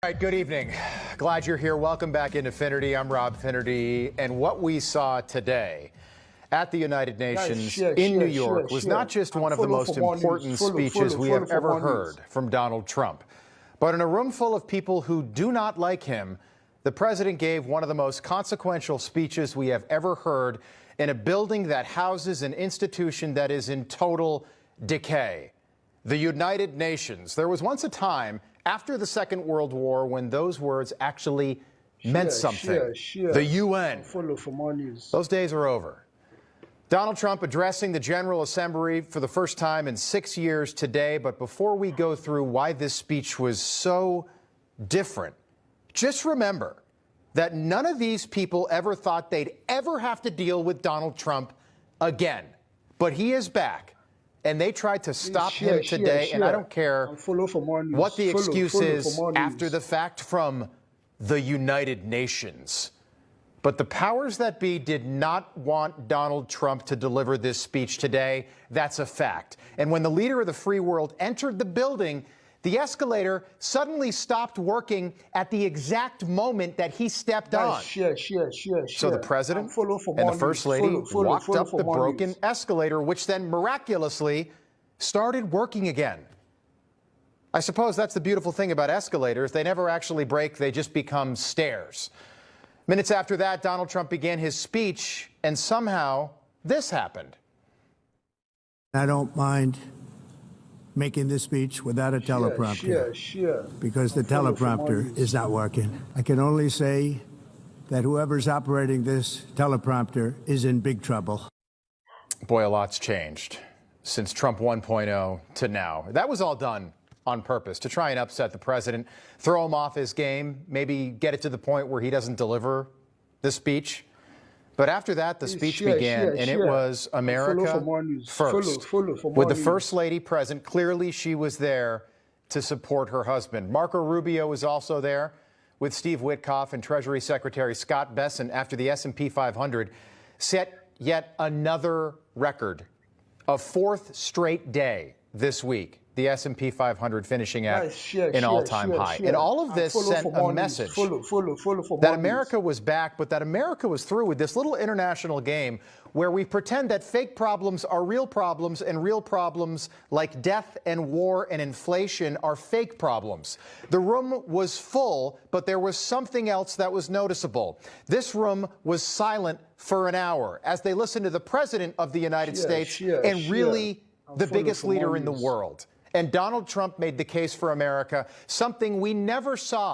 All right, good evening. Glad you're here. Welcome back into Finnerty. I'm Rob Finnerty. And what we saw today at the United Nations in New York was not just one of the most important speeches we have ever heard from Donald Trump, but in a room full of people who do not like him, the president gave one of the most consequential speeches we have ever heard in a building that houses an institution that is in total decay. The United Nations. There was once a time after the Second World War when those words actually meant something. The UN. Those days are over. Donald Trump addressing the General Assembly for the first time in 6 years today. But before we go through why this speech was so different, just remember that none of these people ever thought they'd ever have to deal with Donald Trump again. But he is back. And they tried to stop him today, and I don't care what the excuse is after the fact from the United Nations. But the powers that be did not want Donald Trump to deliver this speech today. That's a fact. And when the leader of the free world entered the building, the escalator suddenly stopped working at the exact moment that he stepped on. So the president and the first lady walked up the broken escalator, which then miraculously started working again. I suppose that's the beautiful thing about escalators. They never actually break. They just become stairs. Minutes after that, Donald Trump began his speech, and somehow this happened. I don't mind making this speech without a teleprompter because the teleprompter is not working. I can only say that whoever's operating this teleprompter is in big trouble. Boy, a lot's changed since Trump 1.0 to now. That was all done on purpose to try and upset the president, throw him off his game, maybe get it to the point where he doesn't deliver the speech. But after that, the speech began, and it was America first. With the First Lady present, clearly she was there to support her husband. Marco Rubio was also there with Steve Witkoff and Treasury Secretary Scott Bessent after the S&P 500 set yet another record, a fourth straight day this week. The S&P 500 finishing at an all-time high. And all of this sent a message that America was back, but that America was through with this little international game where we pretend that fake problems are real problems and real problems like death and war and inflation are fake problems. The room was full, but there was something else that was noticeable. This room was silent for an hour as they listened to the President of the United States and really the biggest leader in the world. And Donald Trump made the case for America, something we never saw